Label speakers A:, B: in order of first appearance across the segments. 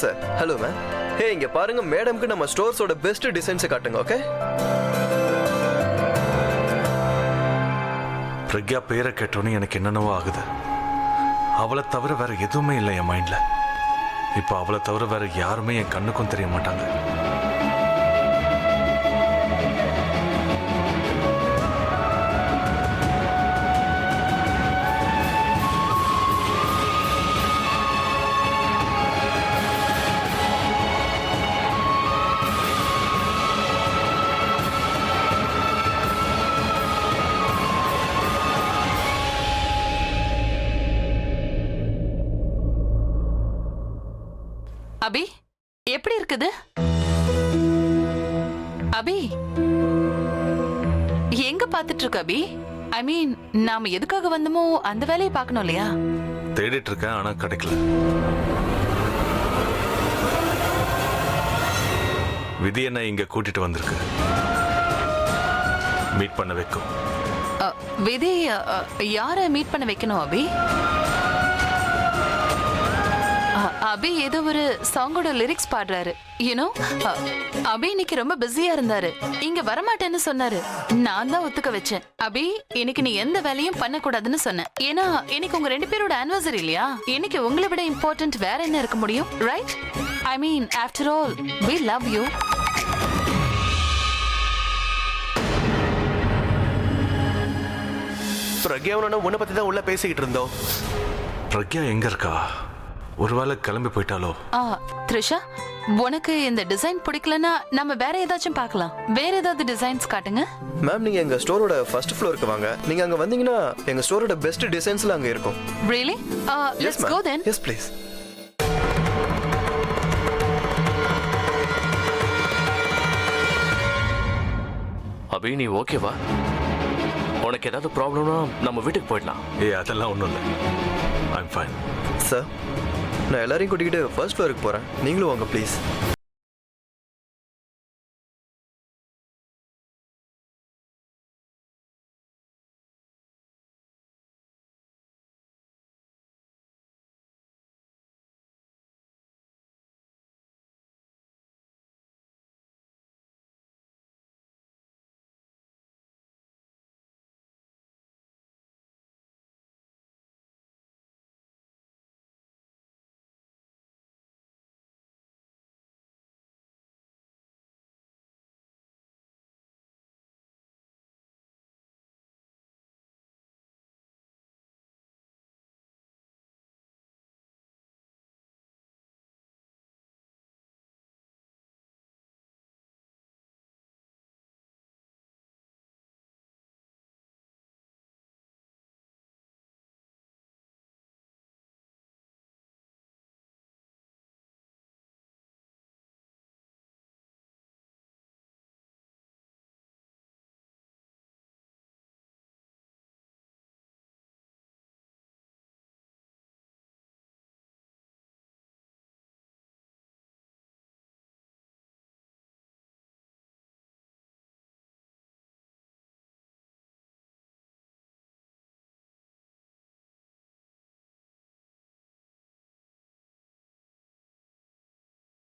A: Sir. Hello ma'am. ஹே, இங்க பாருங்க, மேடம்க்கு நம்ம ஸ்டோர்ஸோட பெஸ்ட் டிசைன்ஸை காட்டுங்க. ஓகே?
B: பிரக்யா பேரை கேட்டோன்னு எனக்கு என்னென்னவோ ஆகுது. அவளை தவிர வேற எதுவுமே இல்லை என் மைண்ட்ல. இப்போ அவளை தவிர வேற யாருமே என் கண்ணுக்கும் தெரிய மாட்டாங்க.
C: அபி, எப்படி இருக்குது? அபி, எங்க பாத்துட்டு இருக்க அபி? ஐ மீன், நாம எதுக்காக வந்தோமோ அந்த வேலையை பார்க்கணும் இல்லையா?
B: தேடிட்டு இருக்கேன், ஆனா கிடைக்கல. விதி என்ன இங்க கூட்டிட்டு வந்திருக்கு. மீட் பண்ண வைக்கும்.
C: விதி யார மீட் பண்ண வைக்கணும் அபி? அபி ஏதோ ஒரு சாங்கோட லிரிக்ஸ் பாடுறாரு. யூனோ, அபி இன்னைக்கு ரொம்ப பிஸியா இருந்தாரு, இங்க வரமாட்டேன்னு சொன்னாரு. நான் தான் ஒத்துக்க வச்சேன். அபி, இன்னைக்கு நீ எந்த வேலையும் பண்ண கூடாதுன்னு சொன்னேன். ஏன்னா இன்னைக்கு உங்க 2 பேரோட ஆனிவர்சரி இல்லையா? இன்னைக்கு உங்களை விட இம்பார்ட்டன்ட் வேற என்ன இருக்க முடியும், right? I mean, after all we love you.
A: பிரக்யாவனோட உன்னை பத்தி தான் உள்ள பேசிக்கிட்டு இருந்தோம்.
B: பிரக்யா எங்க இருக்கா? ஒருவேளை கிளம்பி போயிட்டாலோ?
C: த்ரிஷா, உனக்கு இந்த டிசைன் பிடிக்கலன்னா நம்ம வேற ஏதாச்சும் பார்க்கலாம். வேற ஏதாவது டிசைன்ஸ் காட்டுங்க.
A: மேம், நீங்க எங்க ஸ்டோரோட ஃபர்ஸ்ட் ஃப்ளோருக்கு வாங்க. நீங்க அங்க வந்தீங்கன்னா எங்க ஸ்டோரோட பெஸ்ட் டிசைன்ஸ்ல அங்க இருக்கும்.
C: Really? Let's go then.
A: Yes, please.
D: அபி, நீ ஓகேவா? உனக்கு ஏதாவது ப்ராப்ளம்னா நம்ம வீட்டுக்கு போயிடலாம்.
B: அதெல்லாம் ஒன்றும் இல்லை. I'm fine.
A: சார், நான் எல்லாரையும் கூட்டிக்கிட்டு ஃபர்ஸ்ட் ஃப்ளோருக்கு போறேன். நீங்களும் வாங்க ப்ளீஸ்.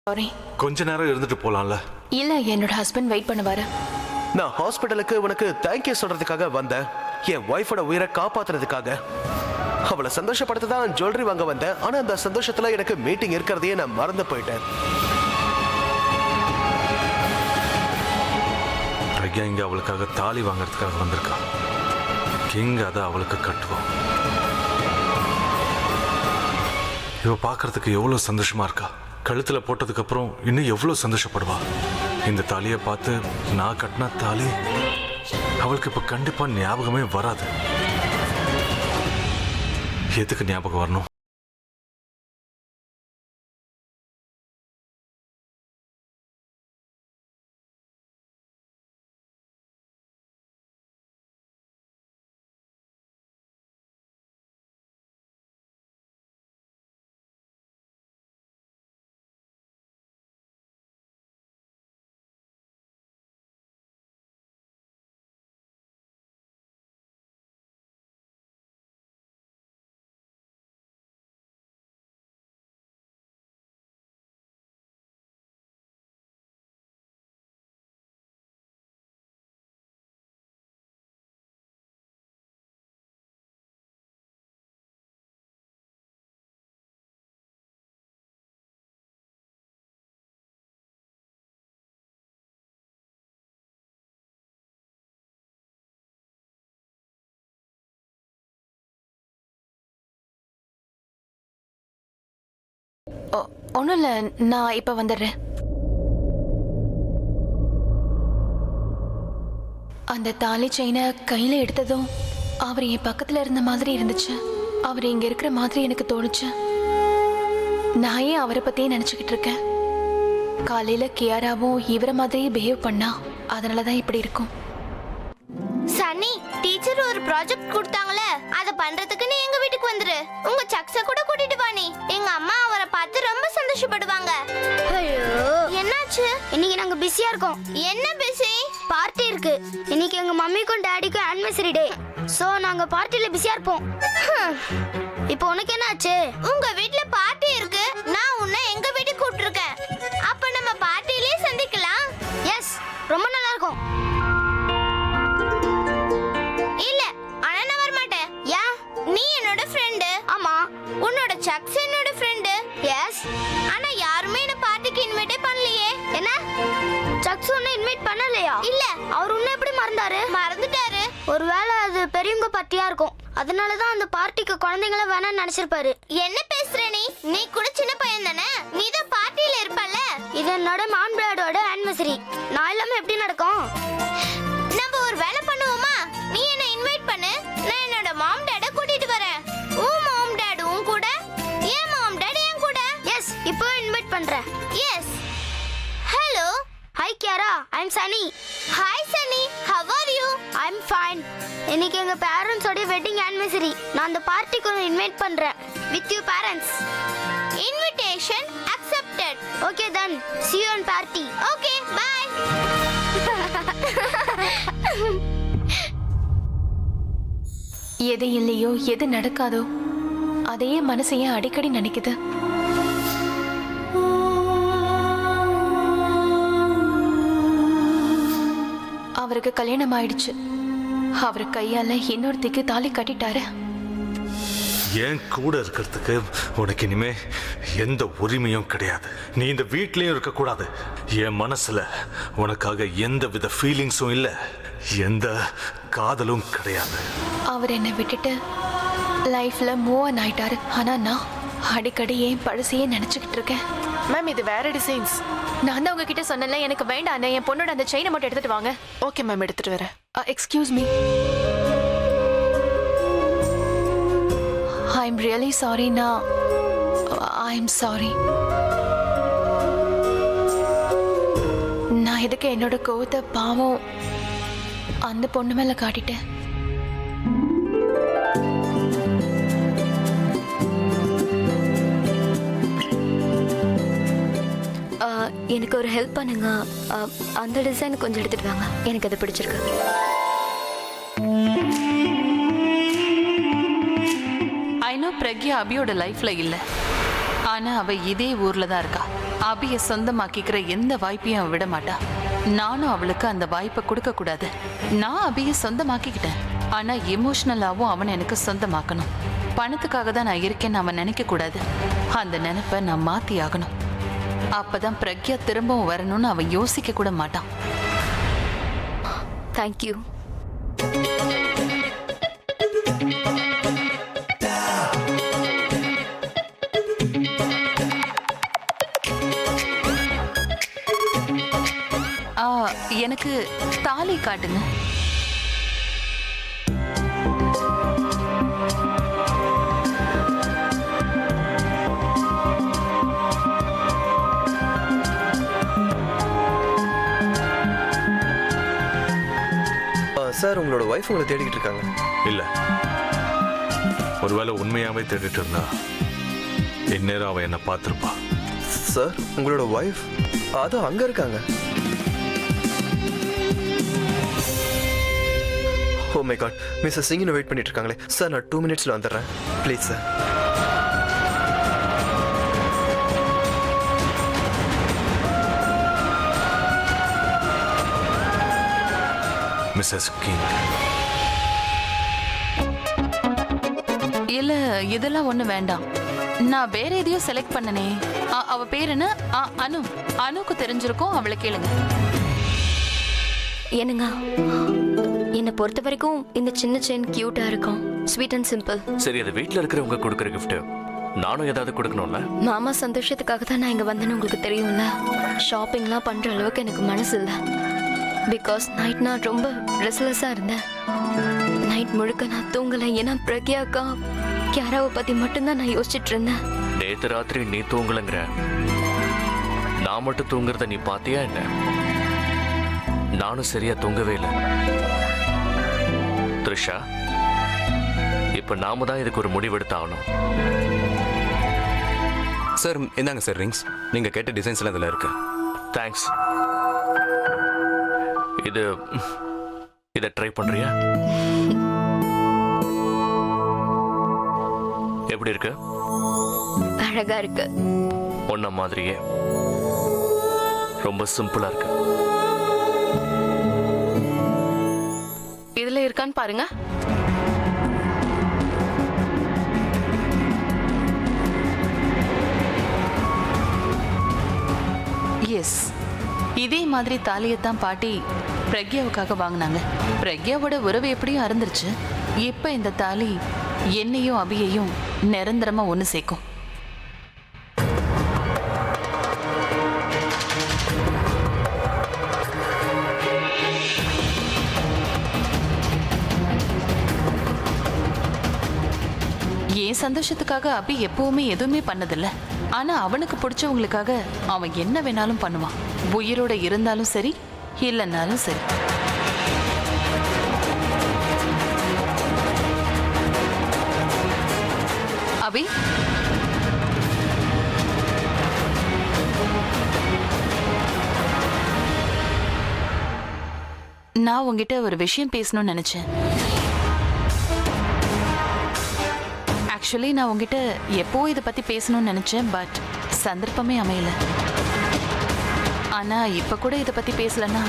E: சாரி.
B: கொஞ்ச நேரம் இருந்துட்டு போலாம்ல?
E: இல்ல, என்னோட ஹஸ்பண்ட் வெயிட் பண்ணுவாரு.
A: நான் ஹாஸ்பிட்டலுக்கு உனக்கு தேங்க்யூ சொல்றதுக்காக வந்தேன். என் ஒய்ஃபோட உயிரை காப்பாத்துறதுக்காக. அவளை சந்தோஷப்படுத்த தான் ஜுவல்லரி வாங்க வந்தேன். ஆனா அந்த சந்தோஷத்துல எனக்கு மீட்டிங் இருக்கிறதையே நான் மறந்து போயிட்டேன்.
B: பிரக்யா இங்க அவளுக்காக தாலி வாங்கறதுக்காக வந்திருக்கா. கிங் அதை அவளுக்கு கட்டுவோம். இவ பார்க்கறதுக்கு எவ்வளவு சந்தோஷமா இருக்கா. கழுத்துல போட்டதுக்கு அப்புறம் இன்னும் எவ்வளவு சந்தோஷப்படுவா. இந்த தாலியை பார்த்து நான் கட்டின தாலி அவளுக்கு இப்ப கண்டிப்பா ஞாபகமே வராது. எதுக்கு ஞாபகம் வரணும்?
E: ஒன்றும் இல்லை, நான் இப்போ வந்துடுறேன். அந்த தாலி செயினை கையில் எடுத்ததும் அவர் என் பக்கத்தில் இருந்த மாதிரி இருந்துச்சு. அவர் இங்கே இருக்கிற மாதிரி எனக்கு தோணுச்சு. நான் ஏன் அவரை பற்றியே நினச்சிக்கிட்டு இருக்கேன். காலையில் கியாராவும் இவரை மாதிரியே பிஹேவ் பண்ணா, அதனால தான் இப்படி இருக்கும்.
F: சன்னி, டீச்சர் ஒரு ப்ராஜெக்ட் கொடுத்தாங்களே, அத பண்றதுக்கு நீ எங்க வீட்டுக்கு வந்துரு. உங்க சக்ஸ கூட கூட்டிட்டு வா. நீ எங்க அம்மா அவரை பார்த்து ரொம்ப சந்தோஷப்படுவாங்க. ஐயோ, என்னாச்சு? இன்னைக்கு நாங்க பிஸியா இருக்கோம். என்ன பிஸி? பார்ட்டி இருக்கு. இன்னைக்கு எங்க மம்மிக்கும் டாடிக்கும் ஆனிவர்சரி டே. சோ நாங்க பார்ட்டில பிஸியா இருப்போம். இப்போ உனக்கு என்னாச்சு? உங்க வீட்ல பார்ட்டி இருக்கு. நான் உன்னை எங்க வீட்டுக்கு கூப்பிட்டுருக்கேன். அப்ப நம்ம பார்ட்டிலேயே சந்திக்கலாம். எஸ், ரொம்ப நல்லா இருக்கும். இல்ல, ஆனா நான் வர மாட்டேன். ஏன்? நீ என்னோட ஃப்ரெண்ட். ஆமா. உன்னோட சக்ஸ் என்னோட ஃப்ரெண்ட். எஸ். ஆனா யாருமே என்ன பார்ட்டிக்கு இன்வைட் பண்ணலையே. என்ன? சக்ஸ் உன்னை இன்வைட் பண்ணலையா? இல்ல, அவர் உன்னை எப்படி மறந்தாரு? மறந்துட்டாரு. ஒருவேளை அது பெரியவங்க பார்ட்டியா இருக்கும். அதனால தான் அந்த பார்ட்டிக்கு குழந்தைங்கள வேணாம்னு நினைச்சிருப்பாரு. என்ன பேசுற நீ? நீ கூட சின்ன பையன் தானே. நீ தான் பார்ட்டில இருப்பல்ல. இது என்னோட மாம் டாடோட ஆனிவர்சரி. நான் இல்லாம எப்படி நடக்கும்? நம்ம ஒரு வேலை பண்ணுவோமா? நீ என்ன இன்வைட் பண்ணு, நான் என்னோட மாம் டாட கூட்டிட்டு வரேன். உன் மாம் டாட் உன் கூட, என் மாம் டாட் என் கூட. எஸ், இப்போ இன்வைட் பண்றேன். Yes. Hello. Hi Kiara, I am Sunny. Hi Sunny, how are you? I am fine. இன்னைக்கு எங்க பேரண்ட்ஸோட வெட்டிங் ஆனிவர்சரி. நான் அந்த பார்ட்டிக்கு இன்வைட் பண்றேன். With you parents. Invitation accepted. Okay then, see you on party. Okay, bye.
E: எது இல்லையோ, எது நடக்காதோ அதையே மனசையே அடிக்கடி நினைக்குது. அவருக்கு கல்யாணம் ஆயிடுச்சு. அவர் கையால இன்னொருத்திக்கு தாலி கட்டிட்டாரு.
B: என் கூட இருக்கிறதுக்கு உனக்கு இனிமே எந்த உரிமையும் கிடையாது. நீ இந்த வீட்லயும் இருக்கக்கூடாது. என் மனசுல உனக்காக எந்த வித ஃபீலிங்ஸும் இல்லை, எந்த காதலும் கிடையாது.
E: அவர் என்னை விட்டுட்டு லைஃப்ல மூவ் ஆன் ஆயிட்டாரு. ஆனா நான் அடிக்கடி ஏன் பழசையே நினைச்சுக்கிட்டு இருக்கேன்.
G: மேம், இது வேற டிசைன்ஸ்.
E: நான் தான் உங்ககிட்ட சொன்னேன்ல, எனக்கு வேண்டாம். என் பொண்ணோட அந்த செயினை மட்டும் எடுத்துட்டு வாங்க.
G: ஓகே மேம், எடுத்துட்டு வரேன்.
E: Excuse me. I am really sorry. I am sorry. நான் எதுக்கு என்னோட கோவத்தை பாவம் அந்த பொண்ணு மேல காட்டிட்டேன்.
H: எனக்கு ஒரு ஹெல்ப் பண்ணுங்க. அந்த டிசைன் கொஞ்சம் எடுத்துட்டு வாங்க. எனக்கு அது பிடிச்சிருக்கு.
C: ஐ நோ பிரக்யா அபியோட லைஃப்ல இல்ல, ஆனா அவ இதே ஊர்ல தான் இருக்கா. அபிய சொந்தமாக்கிக்கிற எந்த வாய்ப்பையும் அவ விட மாட்டா. நானும் அவளுக்கு அந்த வாய்ப்பை கொடுக்க கூடாது. நான் அபிய சொந்தமாக்கிக்கிட்டேன், ஆனா எமோஷனலாவும் அவன் எனக்கு சொந்தமாக்கணும். பணத்துக்காக தான் நான் இருக்கேன்னு அவன் நினைக்க கூடாது. அந்த நினைப்பை நான் மாத்தி ஆகணும். அப்பதான் பிரக்யா திரும்பவும் வரணும்னு அவன் யோசிக்க கூட மாட்டான்.
H: தேங்க்யூ.
C: எனக்கு தாலி காட்டுங்க.
I: சார், உங்களோட ஒய்ஃப் உங்களை தேடிக்கிட்டு இருக்காங்க.
B: இல்ல, ஒருவேளை உண்மையாவே தேடிட்டு இருந்தா இந்நேரம் அவன் என்ன பார்த்திருப்பா.
I: சார், உங்களோட ஒய்ஃப் அதோ அங்க இருக்காங்க. Oh my God, Mrs Singh wait பண்ணிட்டு இருக்காங்களே. சார், நான் 2 minutesல வந்துடுறேன். Please sir.
B: Mrs King.
C: இல்ல, இதெல்லாம் ஒண்ணு வேண்டாம். நான் வேற எதையோ செலக்ட் பண்ணனே. அவ பேர் என்ன? அனு. அனுக்கு தெரிஞ்சிருக்கும், அவளை கேளுங்க.
H: என்னங்க, என்னை பொறுத்த வரைக்கும் இந்த சின்ன செயின் கியூட்டா இருக்கும். Sweet and simple.
D: சரி, அது வீட்ல இருக்கிறவங்க கொடுக்குற gift. நானும் ஏதாவது கொடுக்கணும்ல.
H: மாமா சந்தோஷத்துக்காக தான் நான் இங்க வந்தேன்னு உங்களுக்கு தெரியும்ல. ஷாப்பிங்லாம் பண்ற அளவுக்கு எனக்கு மனசு இல்லை. பிகாஸ் நைட் நான் ரொம்ப ரெஸ்ட்லெஸ்ஸா இருந்தேன். நைட் முழுக்க நான் தூங்கல. ஏன்னா பிரக்யாக்கா கியாராவை பத்தி மட்டும்தான் நான் யோசிச்சுட்டு இருந்தேன்.
D: நேத்து ராத்திரி நீ தூங்கலங்கிற, நான் மட்டும் தூங்குறத நீ பாத்தியா என்ன? நானும் சரியா தூங்கவே இல்லை. த்ரிஷா, இப்ப நாம தான் இதுக்கு ஒரு முடிவெடுத்து ஆகணும்.
J: சார் இந்தாங்க சார் ரிங்ஸ். நீங்க கேட்ட டிசைன்ஸ்லாம் இதுல இருக்கு.
D: தேங்க்ஸ். இதை ட்ரை பண்றியா? எப்படி இருக்கு?
H: அழகா இருக்கு.
D: ஒன்ன மாதிரியே ரொம்ப சிம்பிளா இருக்கு.
C: இதுல இருக்கான்னு பாருங்க. எஸ், இதே மாதிரி தாலியைத்தான் பாட்டி பிரக்யாவுக்காக வாங்கினாங்க. பிரக்யாவோட உறவு எப்படியும் அறந்துருச்சு. இப்ப இந்த தாலி என்னையும் அபியையும் நிரந்தரமா ஒண்ணு சேர்க்கும். என் சந்தோஷத்துக்காக அபி எப்பவுமே எதுவுமே பண்ணதில்ல. ஆனா அவனுக்கு பிடிச்சவங்களுக்காக அவன் என்ன வேணாலும் பண்ணுவான். உயிரோட இருந்தாலும் சரி, இல்லைன்னாலும் சரி. அபி, நான் உங்ககிட்ட ஒரு விஷயம் பேசணும்னு நினைச்சேன். ஆக்சுவலி நான் உங்ககிட்ட எப்போ இதை பத்தி பேசணும்னு நினைச்சேன். பட் சந்தர்ப்பமே அமையல. ஆனா இப்ப கூட இதை பத்தி பேசலன்னா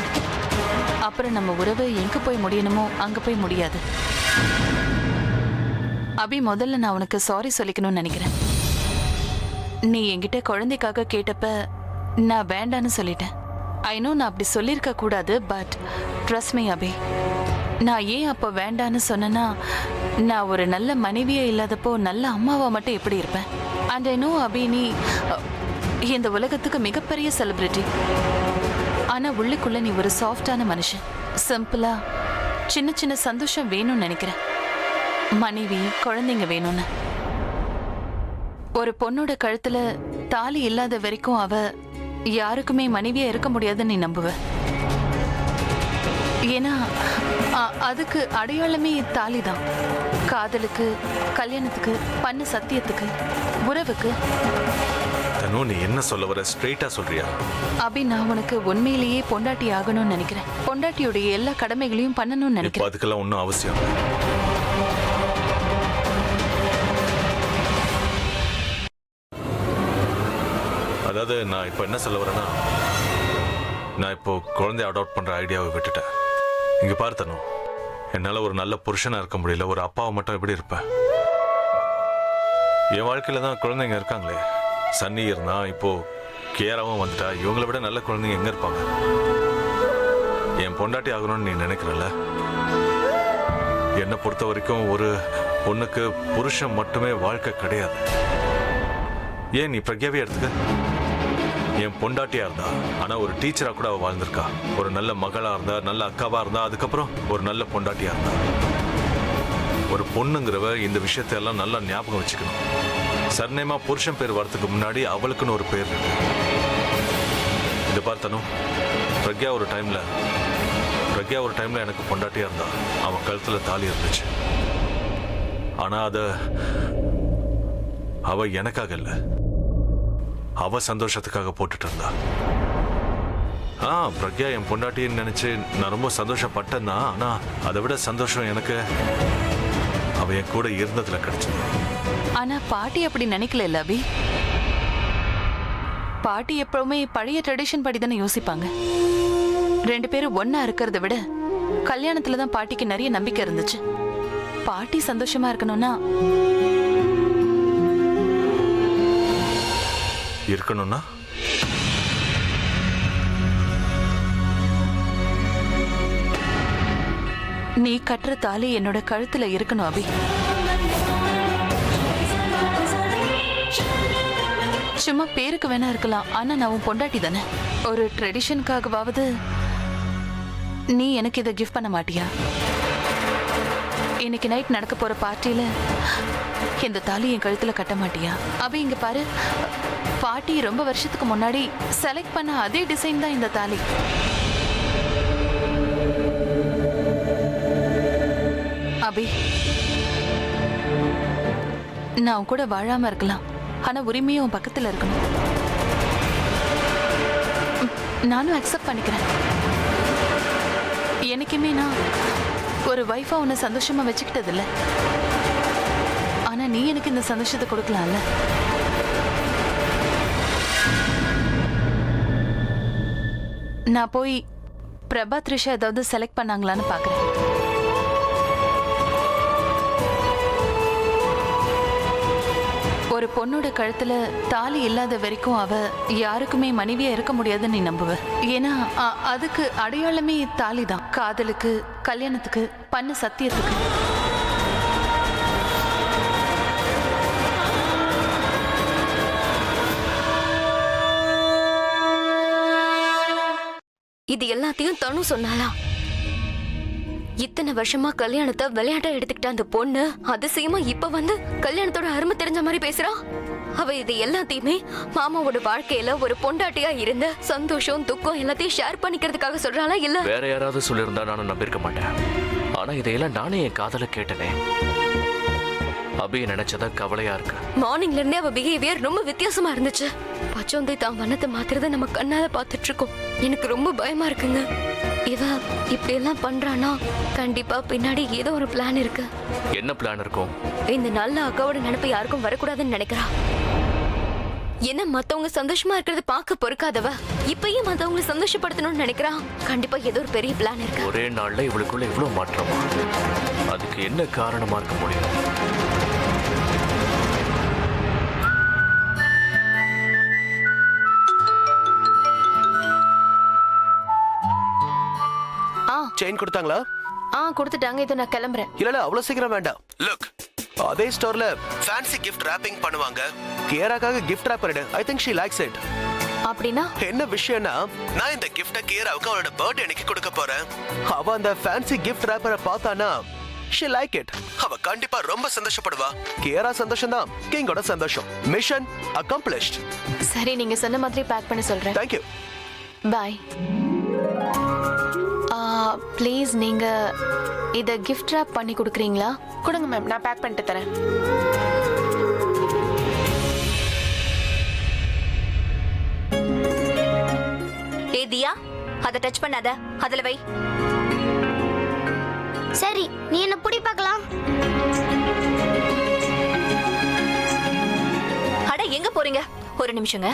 C: அப்புறம் நம்ம உறவு எங்க போய் முடியணுமோ அங்க போய் முடியாது. அபி, முதல்ல நான் உனக்கு சாரி சொல்லிக்கணும்னு நினைக்கிறேன். நீ என்கிட்ட குழந்தைக்காக கேட்டப்ப நான் வேண்டான்னு சொல்லிட்டேன். ஐ நோ நான் அப்படி சொல்லியிருக்க கூடாது. பட் ட்ரஸ்ட் மீ அபி, நான் ஏன் அப்போ வேண்டான்னு சொன்னேன்னா, நான் ஒரு நல்ல மனைவியே இல்லாதப்போ நல்ல அம்மாவா மட்டும் எப்படி இருப்பேன். அண்ட் ஐ நோ அபி, நீ இந்த உலகத்துக்கு மிகப்பெரிய செலிபிரிட்டி. ஆனா உள்ளுக்குள்ள நீ ஒரு சாஃப்டான மனுஷன். சிம்பிளா சின்ன சின்ன சந்தோஷம் வேணும்னு நினைக்கிறேன். மனைவி, குழந்தைங்க வேணும்னு. ஒரு பொண்ணோட கழுத்துல தாலி இல்லாத வரைக்கும் அவ யாருக்குமே மனைவியா இருக்க முடியாதுன்னு நீ நம்புவ. ஏன்னா அதுக்கு அடையாளமே தாலி தான். காதலுக்கு, கல்யாணத்துக்கு, பண்ண சத்தியத்துக்கு, உறவுக்கு.
B: தனு, நீ என்ன சொல்ல வர? ஸ்ட்ரெயிட்டா சொல்றியா?
C: அபி, நான் உனக்கு உண்மையிலேயே பொண்டாட்டி ஆகணும்னு நினைக்கிறேன். பொண்டாட்டியோடைய எல்லா கடமைகளையும் பண்ணணும்னு நினைக்கிறேன்.
B: அதுக்கெல்லாம் ஒன்றும் அவசியம் இல்லை. அதாவது நான் இப்போ என்ன சொல்ல வரேன்னா, நான் இப்போ குழந்தைய அடாப்ட் பண்ற ஐடியாவை விட்டுட்டேன். இங்க பாரு தனு, என்னால ஒரு நல்ல புருஷனா இருக்க முடியல. ஒரு அப்பாவை மட்டும் எப்படி இருப்பேன்? என் வாழ்க்கையில தான் குழந்தைங்க இருக்காங்களே. சன்னி இருந்தா, இப்போ கேராவும் வந்துட்டா. இவங்களை விட நல்ல குழந்தைங்க எங்க இருப்பாங்க? என் பொண்டாட்டி ஆகணும்னு நீ நினைக்கிறல்ல? என்னை பொறுத்த வரைக்கும் ஒரு பொண்ணுக்கு புருஷன் மட்டுமே வாழ்க்கை கிடையாது. ஏன் நீ பிரக்யாவே எடுத்துக்க. என் பொண்டாட்டியா இருந்தா, ஆனா ஒரு டீச்சரா கூட அவ வாழ்ந்திருக்கா. ஒரு நல்ல மகளா இருந்தா, நல்ல அக்காவா இருந்தா, அதுக்கப்புறம் ஒரு நல்ல பொண்டாட்டியா இருந்தா. ஒரு பொண்ணுங்கிறவ இந்த விஷயத்தையெல்லாம் நல்லா ஞாபகம் வச்சுக்கணும். சர்நேமா புருஷன் பேர் வரதுக்கு முன்னாடி அவளுக்குன்னு ஒரு பேர் இருக்கு. இதை பார்த்தனும், பிரக்யா ஒரு டைம்ல எனக்கு பொண்டாட்டியா இருந்தா. அவன் கழுத்துல தாலி இருந்துச்சு. ஆனா அவ எனக்காக இல்ல, அவ சந்தோஷத்துக்காக போட்டுட்டு இருந்தா. பிரக்யா என் பொண்டாட்டின்னு நினைச்சு நான் ரொம்ப சந்தோஷப்பட்டேன் தான். ஆனா அதை விட சந்தோஷம் எனக்கு அவ என் கூட இருந்ததுல கிடைச்சது.
C: ஆனா பாட்டி அப்படி நினைக்கல அபி. பாட்டி எப்பவுமே பழைய ட்ரெடிஷன் படி தானே யோசிப்பாங்க. ரெண்டு பேரும் ஒன்னா இருக்கிறத விட கல்யாணத்துல தான் பாட்டிக்கு நிறைய நம்பிக்கை இருந்துச்சு. பாட்டி சந்தோஷமா இருக்கணும்னா நீ கட்டுற தாலி என்னோட கழுத்துல இருக்கணும் அபி. சும்மா பேருக்கு வேணா இருக்கலாம், ஆனா நான் உன் பொண்டாட்டி தானே. ஒரு ட்ரெடிஷனுக்காகவாவது நீ எனக்கு இதை கிஃப்ட் பண்ண மாட்டியா? இன்னைக்கு நைட் நடக்க போற பார்ட்டியில இந்த தாலி என் கழுத்துல கட்ட மாட்டியா? அபி இங்க பாரு, பாட்டி ரொம்ப வருஷத்துக்கு முன்னாடி செலக்ட் பண்ண அதே டிசைன் தான் இந்த தாலி. அபி, நான் உன் கூட வாழாம இருக்கலாம், ஆனா உரிமையும் உன் பக்கத்துல இருக்கணும். நானும் அக்செப்ட் பண்ணிக்கிறேன். எனக்குமே நான் ஒரு வைஃபா உன்னை சந்தோஷமா வச்சுக்கிட்டது இல்ல, ஆனா நீ எனக்கு இந்த சந்தோஷத்தை கொடுக்கலாம்ல. நான் போய் பிரபா த்ரிஷா ஏதாவது செலக்ட் பண்ணாங்களான்னு பாக்குறேன். ஒரு பொண்ணோட கழுத்துல தாலி இல்லாத வரைக்கும் அவ யாருக்குமே மனைவியா இருக்க முடியாதுன்னு நீ நம்புவ. ஏன்னா அதுக்கு அடையாளமே தாலி தான். காதலுக்கு, கல்யாணத்துக்கு, பண்ண சத்தியத்துக்கு.
H: இது எல்லாத்தையும் தனு சொன்னாலா? இத்தனை வருஷமா கல்யாணத்தை விளையாட்டா எடுத்துக்கிட்ட அந்த பொண்ணு அதிசயமா இப்ப வந்து கல்யாணத்தோட அருமை தெரிஞ்ச மாதிரி பேசுறா. அவ இது எல்லாத்தையுமே மாமாவோட வாழ்க்கையில ஒரு பொண்டாட்டியா இருந்த சந்தோஷம் துக்கம் எல்லாத்தையும் ஷேர் பண்ணிக்கிறதுக்காக சொல்றாளா? இல்ல
D: வேற யாராவது சொல்லியிருந்தா நானும் நம்பியிருக்க மாட்டேன். ஆனா இதையெல்லாம் நானே என் காதல கேட்டனே. அபி நினைச்சதா கவலையா இருக்கு.
H: மார்னிங்ல இருந்தே அவ பிஹேவியர் ரொம்ப வித்தியாசமா இருந்துச்சு. பச்சோந்தை தான் வண்ணத்தை மாத்துறத நம்ம கண்ணால பாத்துட்டு இருக்கோம். எனக்கு ரொம்ப பயமா இருக்குங்க. இவ இப்படி எல்லாம் பண்றானா கண்டிப்பா பின்னாடி ஏதோ ஒரு பிளான் இருக்கு.
D: என்ன பிளான் இருக்கும்?
H: இந்த நல்ல அக்காவோட நினைப்பு யாருக்கும் வரக்கூடாதுன்னு நினைக்கிறா. என்ன மத்தவங்க சந்தோஷமா இருக்கிறத பார்க்க பொறுக்காதவ இப்பயும் மத்தவங்களை சந்தோஷப்படுத்தணும்னு நினைக்கிறா. கண்டிப்பா ஏதோ ஒரு பெரிய பிளான் இருக்கு.
D: ஒரே நாள்ல இவளுக்குள்ள இவ்வளவு மாற்றமா? அதுக்கு என்ன காரணமா இருக்க முடியும்?
A: செயின் கொடுத்தாங்களா?
G: கொடுத்துட்டாங்க. இதை நான் கிளம்புறேன்.
A: இல்ல அவ்வளவு சீக்கிரம் வேண்டாம். லுக், அதே ஸ்டோர்ல ஃபேன்சி gift wrapping பண்ணுவாங்க. கியராக்காக gift wrapper எடு. I think she likes it.
G: அப்படின்னா
A: என்ன விஷயம்னா, நான் இந்த gift-அ கியராவுக்கு அவளோட பர்த்டே அன்னைக்கு கொடுக்க போறேன். அவ அந்த ஃபேன்சி gift wrapper-அ பார்த்தானா she like it. அவ கண்டிப்பா ரொம்ப சந்தோஷப்படுவா. கியரா சந்தோஷம் தான் கிங்கோட சந்தோஷம். Mission accomplished.
G: சரி, நீங்க சொன்ன மாதிரி பேக் பண்ண சொல்றேன்.
A: Thank you.
G: பாய். ப்ளீஸ் நீங்க இதை கிஃப்ட் ரேப் பண்ணி கொடுக்குறீங்களா? கொடுங்க மேம், நான் பேக் பண்ணிட்டு தரேன்.
H: ஏ தியா, அதை டச் பண்ணாத, அதுல வை.
F: சரி, நீ என்ன புடி பார்க்கலாம்.
H: அட எங்க போறீங்க? ஒரு நிமிஷங்க.